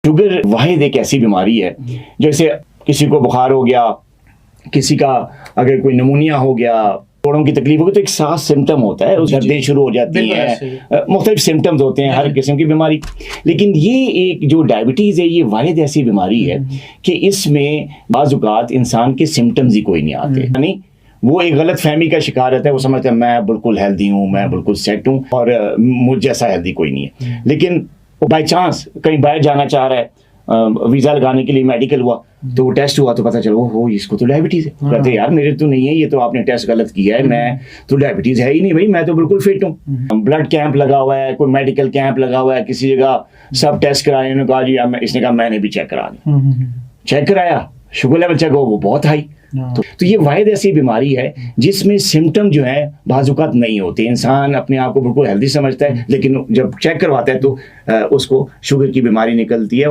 Sugar वाहिद एक ऐसी बीमारी है, जैसे किसी को बुखार हो गया, किसी का अगर कोई नमूनिया हो गया, जोड़ों की तकलीफ होगी तो एक सास सिम्टम होता है, उस दर्दें शुरू हो जाती हैं, मुख्तलिफ सिम्टम्स होते हैं हर किस्म की बीमारी। लेकिन ये एक जो डायबिटीज़ है ये वाहिद ऐसी बीमारी है कि इसमें बाज़ औक़ात इंसान के सिम्टम्स ही कोई नहीं आते, यानी वो एक गलत फहमी का शिकार रहता है। वो समझता है मैं बिल्कुल हेल्दी हूँ, मैं बिल्कुल सेट हूँ और मुझ जैसा हेल्दी कोई नहीं है। लेकिन बाई चांस कहीं बाहर जाना चाह रहा है, वीज़ा लगाने के लिए मेडिकल हुआ तो वो टेस्ट हुआ तो पता चला हो इसको तो डायबिटीज़ है। कहते यार मेरे तो नहीं है, ये तो आपने टेस्ट गलत किया है, मैं तो डायबिटीज़ है ही नहीं भाई, मैं तो बिल्कुल फिट हूँ। ब्लड कैंप लगा हुआ है, कोई मेडिकल कैंप लगा हुआ है किसी जगह, सब टेस्ट कराए, उन्होंने कहा जी, इसने कहा मैंने भी चेक करा दिया, चेक कराया, शुगर लेवल चेक हो वो बहुत हाई। तो ये वाहिद ऐसी बीमारी है जिसमें सिम्टम जो है बाज़-औक़ात नहीं होते। इंसान अपने आप को बिल्कुल हेल्दी समझता है, लेकिन जब चेक करवाता है तो उसको शुगर की बीमारी निकलती है।